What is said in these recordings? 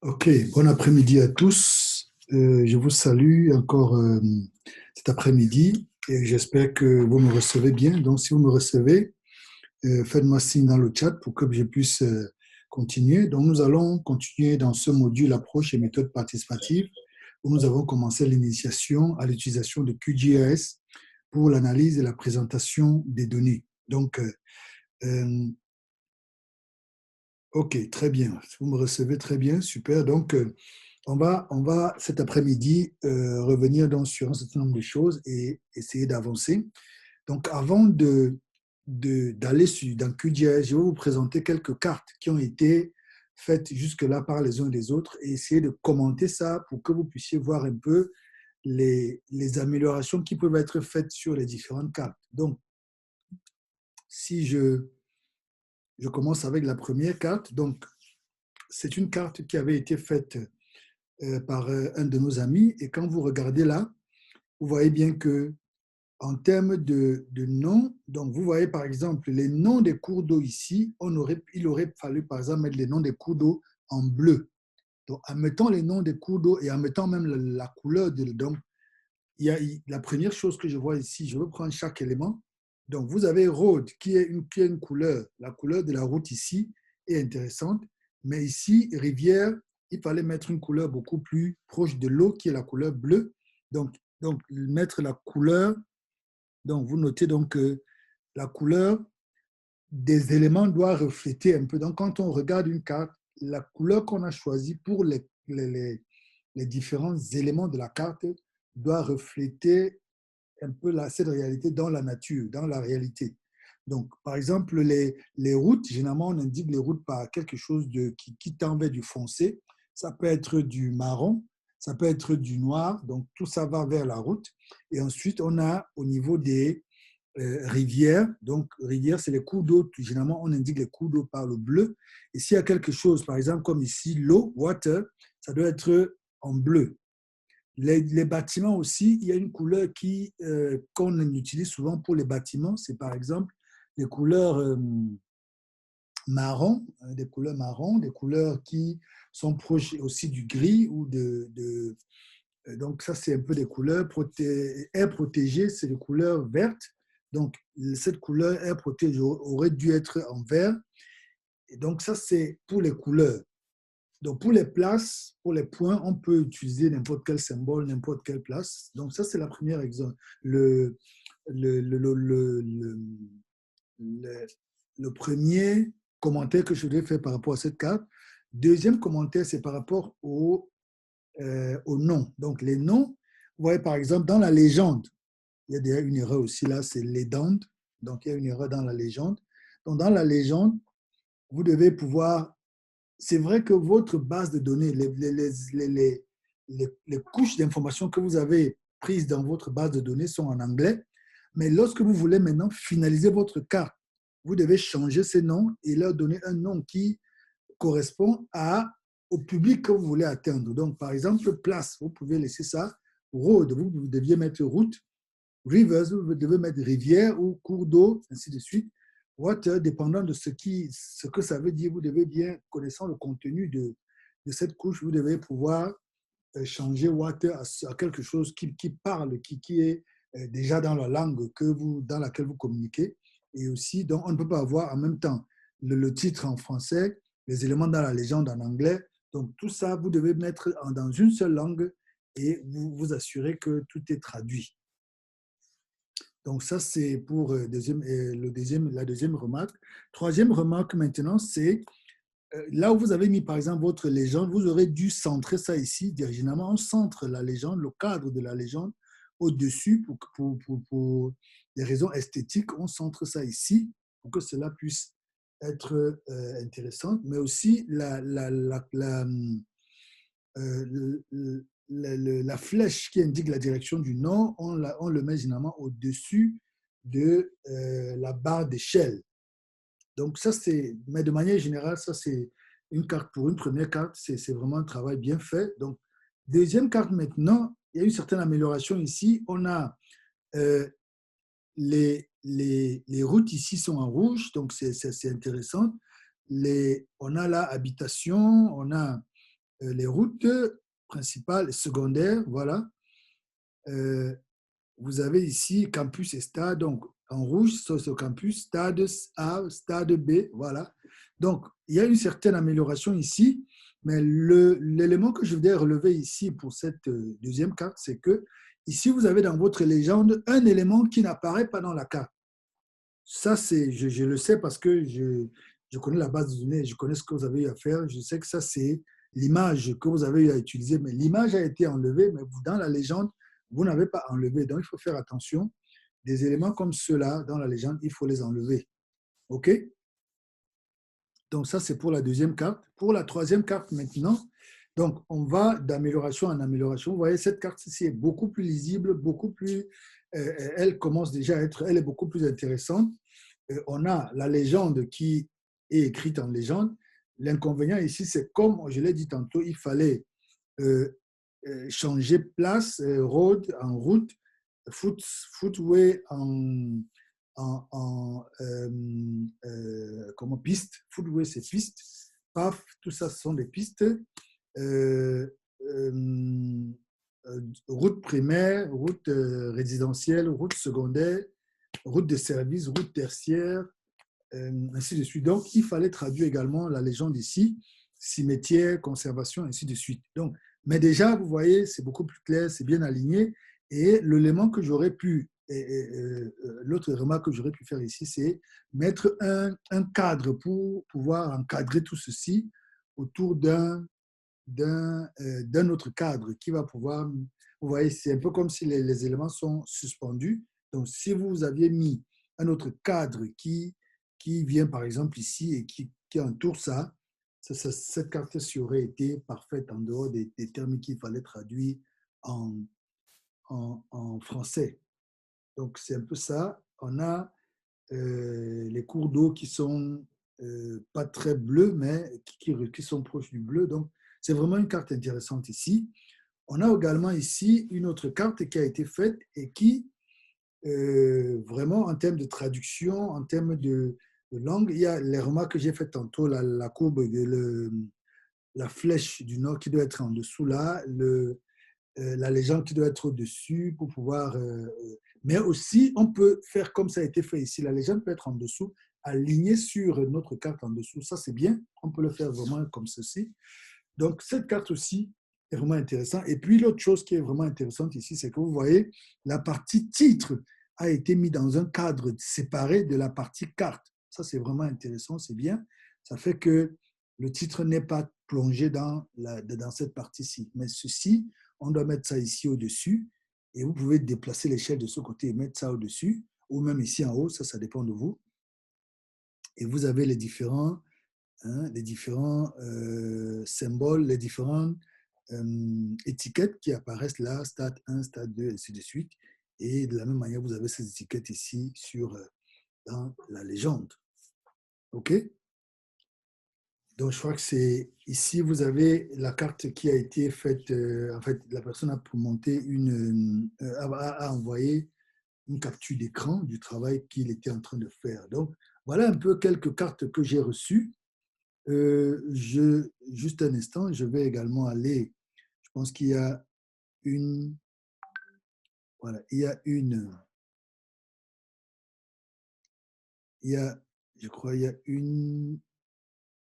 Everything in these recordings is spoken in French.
Ok, bon après-midi à tous. Je vous salue encore cet après-midi et j'espère que vous me recevez bien. Donc, si vous me recevez, faites-moi signe dans le chat pour que je puisse continuer. Donc, nous allons continuer dans ce module approche et méthode participative où nous avons commencé l'initiation à l'utilisation de QGIS pour l'analyse et la présentation des données. Donc, euh, ok, très bien. Vous me recevez très bien, super. Donc, on va cet après-midi revenir donc sur un certain nombre de choses et essayer d'avancer. Donc, avant d'aller dans QGIS, je vais vous présenter quelques cartes qui ont été faites jusque-là par les uns et les autres et essayer de commenter ça pour que vous puissiez voir un peu les améliorations qui peuvent être faites sur les différentes cartes. Donc, si je commence avec la première carte, donc c'est une carte qui avait été faite par un de nos amis. Et quand vous regardez là, vous voyez bien que en termes de noms, donc vous voyez par exemple les noms des cours d'eau ici, il aurait fallu par exemple mettre les noms des cours d'eau en bleu. Donc en mettant les noms des cours d'eau et en mettant même la couleur donc il y a la première chose que je vois ici, je vais prendre chaque élément. Donc vous avez road qui est une couleur, la couleur de la route ici est intéressante, mais ici rivière, il fallait mettre une couleur beaucoup plus proche de l'eau qui est la couleur bleue. Donc mettre la couleur, donc vous notez donc que la couleur des éléments doit refléter un peu. Donc quand on regarde une carte, la couleur qu'on a choisie pour les différents éléments de la carte doit refléter un peu cette réalité dans la nature, dans la réalité. Donc, par exemple, les routes, généralement, on indique les routes par quelque chose qui tend vers du foncé. Ça peut être du marron, ça peut être du noir. Donc, tout ça va vers la route. Et ensuite, on a au niveau des rivières. Donc, rivières, c'est les cours d'eau. Généralement, on indique les cours d'eau par le bleu. Et s'il y a quelque chose, par exemple, comme ici, l'eau, water, ça doit être en bleu. Les bâtiments aussi, il y a une couleur qu'on utilise souvent pour les bâtiments, c'est par exemple les couleurs marron, des couleurs marron, des couleurs qui sont proches aussi du gris ou donc ça c'est un peu des couleurs air protégé, c'est des couleurs vertes. Donc cette couleur air protégé aurait dû être en vert. Et donc ça c'est pour les couleurs. Donc, pour les places, pour les points, on peut utiliser n'importe quel symbole, n'importe quelle place. Donc, ça, c'est la première exemple. Le, le, le, le, le, le- le premier commentaire que je voudrais faire par rapport à cette carte. Deuxième commentaire, c'est par rapport au nom. Donc, les noms, vous voyez, par exemple, dans la légende, il y a déjà une erreur aussi là, c'est lédande. Donc, il y a une erreur dans la légende. Donc, dans la légende, vous devez pouvoir c'est vrai que votre base de données, les couches d'informations que vous avez prises dans votre base de données sont en anglais, mais lorsque vous voulez maintenant finaliser votre carte, vous devez changer ces noms et leur donner un nom qui correspond au public que vous voulez atteindre. Donc, par exemple, place, vous pouvez laisser ça. Road, vous deviez mettre route. Rivers, vous devez mettre rivière ou cours d'eau, ainsi de suite. Water, dépendant de ce que ça veut dire, vous devez bien, connaissant le contenu de cette couche, vous devez pouvoir changer water à quelque chose qui parle, qui est déjà dans la langue dans laquelle vous communiquez. Et aussi, donc, on ne peut pas avoir en même temps le titre en français, les éléments dans la légende en anglais. Donc, tout ça, vous devez mettre dans une seule langue et vous vous assurer que tout est traduit. Donc ça, c'est pour la deuxième remarque. Troisième remarque maintenant, c'est là où vous avez mis par exemple votre légende, vous aurez dû centrer ça ici. Généralement, on centre la légende, le cadre de la légende au-dessus pour des raisons esthétiques. On centre ça ici pour que cela puisse être intéressant, mais aussi la flèche qui indique la direction du nord, on le met généralement au-dessus de la barre d'échelle. Donc ça, mais de manière générale, ça c'est une carte pour une première carte, c'est vraiment un travail bien fait. Donc, deuxième carte maintenant, il y a une certaine amélioration ici. On a euh, les routes ici sont en rouge, donc c'est intéressant. On a là habitation, on a les routes principales et secondaires, voilà. Euh, vous avez ici campus et stade. Donc, en rouge, c'est ce campus, stade A, stade B, voilà. Donc, il y a une certaine amélioration ici, mais l'élément que je voudrais relever ici pour cette deuxième carte, c'est que ici, vous avez dans votre légende un élément qui n'apparaît pas dans la carte. Ça, je le sais parce que je connais la base de données, je connais ce que vous avez eu à faire. Je sais que ça, c'est l'image que vous avez eu à utiliser, mais l'image a été enlevée, mais dans la légende, vous n'avez pas enlevé. Donc, il faut faire attention. Des éléments comme ceux-là, dans la légende, il faut les enlever. OK? Donc, ça, c'est pour la deuxième carte. Pour la troisième carte maintenant, donc, on va d'amélioration en amélioration. Vous voyez, cette carte-ci est beaucoup plus lisible, beaucoup plus. Elle commence déjà à être, elle est beaucoup plus intéressante. On a la légende qui est écrite en légende. L'inconvénient ici, c'est comme je l'ai dit tantôt, il fallait euh, changer place, road en route, footway comment piste, footway c'est piste, path, tout ça ce sont des pistes, euh, euh, route primaire, route résidentielle, route secondaire, route de service, route tertiaire, ainsi de suite. Donc, il fallait traduire également la légende ici, cimetière, conservation, ainsi de suite. Donc, mais déjà, vous voyez, c'est beaucoup plus clair, c'est bien aligné. Et l'élément que j'aurais pu, l'autre remarque que j'aurais pu faire ici, c'est mettre un cadre pour pouvoir encadrer tout ceci autour d'un autre cadre qui va pouvoir, vous voyez, c'est un peu comme si les éléments sont suspendus. Donc, si vous aviez mis un autre cadre qui vient par exemple ici et qui entoure ça, cette carte-ci aurait été parfaite en dehors des termes qu'il fallait traduire en, en français. Donc, c'est un peu ça. On a les cours d'eau qui sont pas très bleus, mais qui sont proches du bleu. Donc, c'est vraiment une carte intéressante ici. On a également ici une autre carte qui a été faite et qui, vraiment, en termes de traduction, en termes de langue, il y a les remarques que j'ai faites tantôt, la courbe, la flèche du nord qui doit être en dessous là, la légende qui doit être au-dessus pour pouvoir. Mais aussi, on peut faire comme ça a été fait ici. La légende peut être en dessous, alignée sur notre carte en dessous. Ça, c'est bien. On peut le faire vraiment comme ceci. Donc, cette carte aussi est vraiment intéressante. Et puis, l'autre chose qui est vraiment intéressante ici, c'est que vous voyez, la partie titre a été mise dans un cadre séparé de la partie carte. Ça, c'est vraiment intéressant, c'est bien. Ça fait que le titre n'est pas plongé dans cette partie-ci. Mais ceci, on doit mettre ça ici au-dessus. Et vous pouvez déplacer l'échelle de ce côté et mettre ça au-dessus, ou même ici en haut, ça dépend de vous. Et vous avez les différents symboles, les différentes étiquettes qui apparaissent là, stade 1, stade 2, ainsi de suite. Et de la même manière, vous avez ces étiquettes ici dans la légende. OK? Donc, je crois que c'est ici, vous avez la carte qui a été faite. En fait, la personne a monté a envoyé une capture d'écran du travail qu'il était en train de faire. Donc, voilà un peu quelques cartes que j'ai reçues. Juste un instant, je vais également aller. Je pense qu'il y a une. Voilà, il y a une. Il y a, je crois, il y a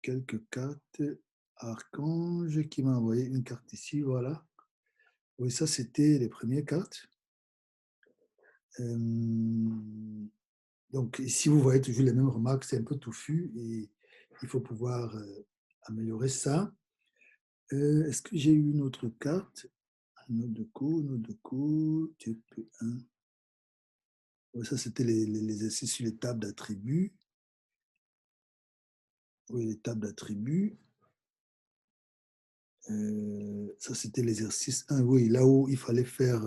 quelques cartes. Archange qui m'a envoyé une carte ici, voilà. Oui, ça, c'était les premières cartes. Donc, ici, vous voyez toujours les mêmes remarques, c'est un peu touffu et il faut pouvoir améliorer ça. Est-ce que j'ai eu une autre carte? Note de coup, TP1. Oui, ça, c'était les essais sur les tables d'attributs. Oui, les tables d'attributs. Ça, c'était l'exercice 1. Oui, là où il fallait faire,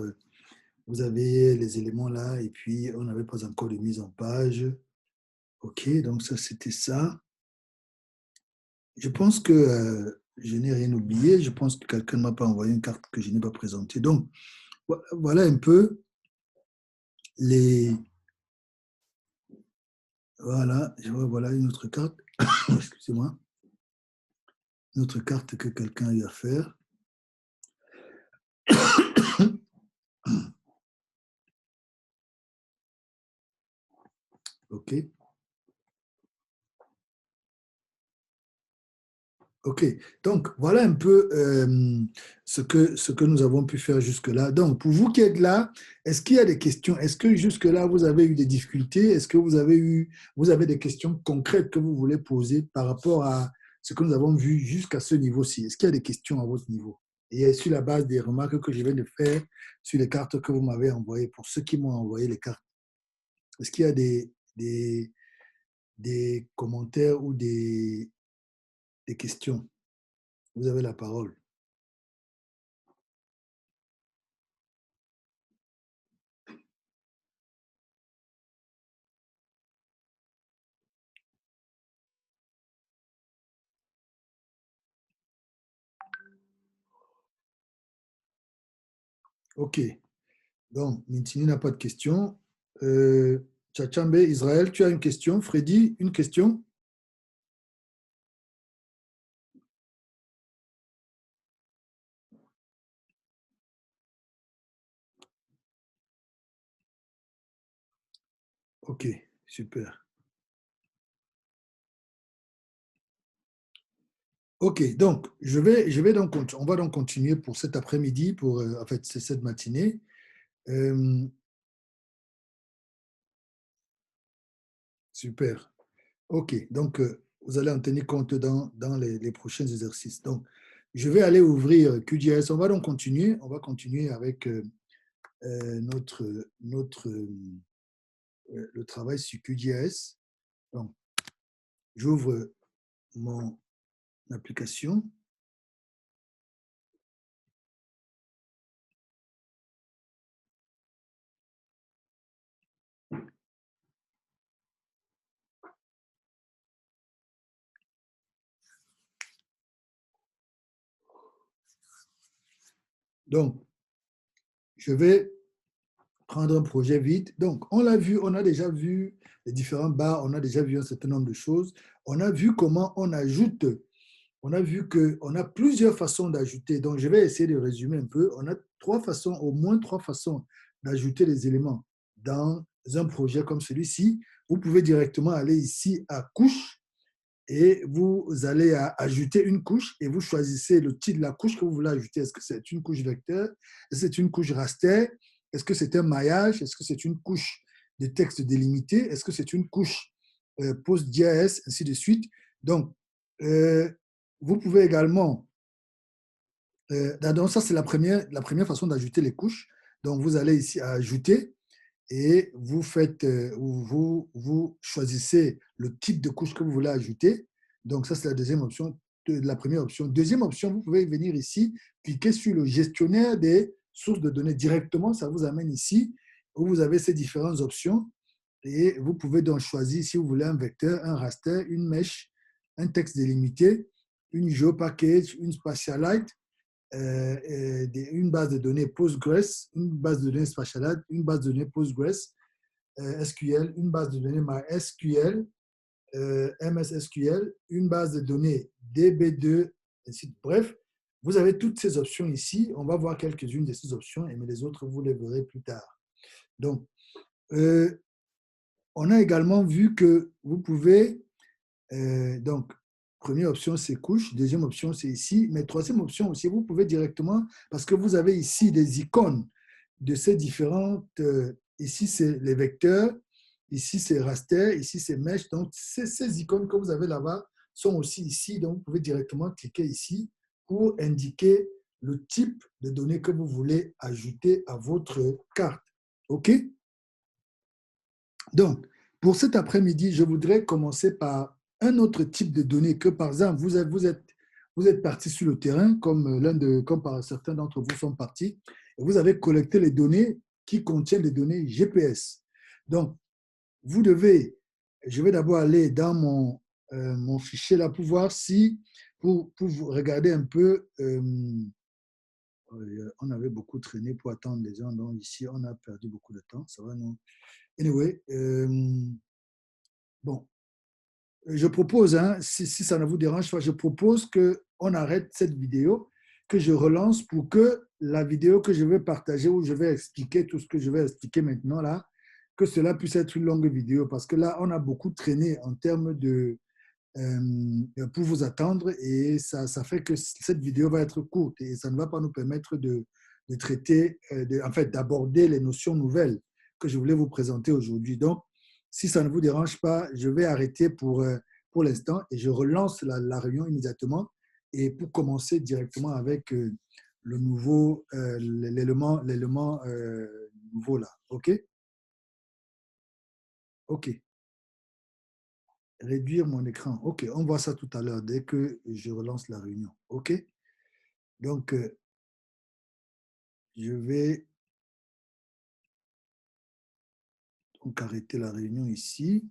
vous avez les éléments là, et puis on n'avait pas encore de mise en page. OK, donc ça, c'était ça. Je pense que je n'ai rien oublié. Je pense que quelqu'un ne m'a pas envoyé une carte que je n'ai pas présentée. Donc, voilà un peu les. Voilà, je vois, voilà une autre carte. Excusez-moi. Une autre carte que quelqu'un a eu à faire. OK. OK. Donc, voilà un peu ce que nous avons pu faire jusque-là. Donc, pour vous qui êtes là, est-ce qu'il y a des questions? Est-ce que jusque-là, vous avez eu des difficultés? Est-ce que vous avez des questions concrètes que vous voulez poser par rapport à ce que nous avons vu jusqu'à ce niveau-ci? Est-ce qu'il y a des questions à votre niveau? Et sur la base des remarques que je viens de faire sur les cartes que vous m'avez envoyées, pour ceux qui m'ont envoyé les cartes, est-ce qu'il y a des commentaires ou des questions? Vous avez la parole. OK. Donc, Mintini n'a pas de question. Tchatchambe, Israël, tu as une question. Freddy, une question? OK, super. OK, donc, on va donc continuer pour cet après-midi, en fait, c'est cette matinée. Euh, super. OK, donc, vous allez en tenir compte dans les prochains exercices. Donc, je vais aller ouvrir QGIS. On va continuer avec le travail sur QGIS. Donc, j'ouvre mon application. Donc, je vais prendre un projet vide. Donc, on l'a vu, on a déjà vu les différents bars, on a déjà vu un certain nombre de choses. On a vu comment on ajoute. On a vu qu'on a plusieurs façons d'ajouter. Donc, je vais essayer de résumer un peu. On a au moins trois façons d'ajouter les éléments dans un projet comme celui-ci. Vous pouvez directement aller ici à couche et vous allez ajouter une couche et vous choisissez le type de la couche que vous voulez ajouter. Est-ce que c'est une couche vecteur? Est-ce que c'est une couche raster? Est-ce que c'est un maillage? Est-ce que c'est une couche de texte délimité? Est-ce que c'est une couche PostGIS, ainsi de suite? Donc, euh, vous pouvez également, donc ça c'est la première façon d'ajouter les couches. Donc, vous allez ici à ajouter et vous choisissez le type de couche que vous voulez ajouter. Donc, ça, c'est la deuxième option, la première option. Deuxième option, vous pouvez venir ici, cliquer sur le gestionnaire des sources de données directement. Ça vous amène ici où vous avez ces différentes options et vous pouvez donc choisir si vous voulez un vecteur, un raster, une mesh, un texte délimité, une GeoPackage, une Spatialite, une base de données Postgres, une base de données Spatialite, une base de données Postgres, SQL, une base de données MySQL, MS SQL, une base de données DB2, ainsi de suite. Bref, vous avez toutes ces options ici. On va voir quelques-unes de ces options, mais les autres, vous les verrez plus tard. Donc, on a également vu que vous pouvez, donc, première option, c'est couche. Deuxième option, c'est ici. Mais troisième option aussi, vous pouvez directement, parce que vous avez ici des icônes de ces différentes. Ici, c'est les vecteurs. Ici, c'est raster. Ici, c'est mesh. Donc, ces icônes que vous avez là-bas sont aussi ici. Donc, vous pouvez directement cliquer ici pour indiquer le type de données que vous voulez ajouter à votre carte. OK? Donc, pour cet après-midi, je voudrais commencer par un autre type de données que, par exemple, vous êtes parti sur le terrain, comme par certains d'entre vous sont partis, et vous avez collecté les données qui contiennent les données GPS. Donc, vous devez, je vais d'abord aller dans mon fichier là pour voir si, pour vous regarder un peu, on avait beaucoup traîné pour attendre les gens, donc ici, on a perdu beaucoup de temps, ça va, non? Anyway, bon, je propose, hein, si ça ne vous dérange pas, je propose que on arrête cette vidéo, que je relance pour que la vidéo que je vais partager, où je vais expliquer tout ce que je vais expliquer maintenant là, que cela puisse être une longue vidéo. Parce que là, on a beaucoup traîné en termes de, pour vous attendre et ça fait que cette vidéo va être courte et ça ne va pas nous permettre de traiter, en fait, d'aborder les notions nouvelles que je voulais vous présenter aujourd'hui. Donc, si ça ne vous dérange pas, je vais arrêter pour l'instant et je relance la réunion immédiatement et pour commencer directement avec le nouveau, l'élément nouveau là. OK? OK. Réduire mon écran. OK, on voit ça tout à l'heure dès que je relance la réunion. OK? Donc, je vais donc arrêter la réunion ici.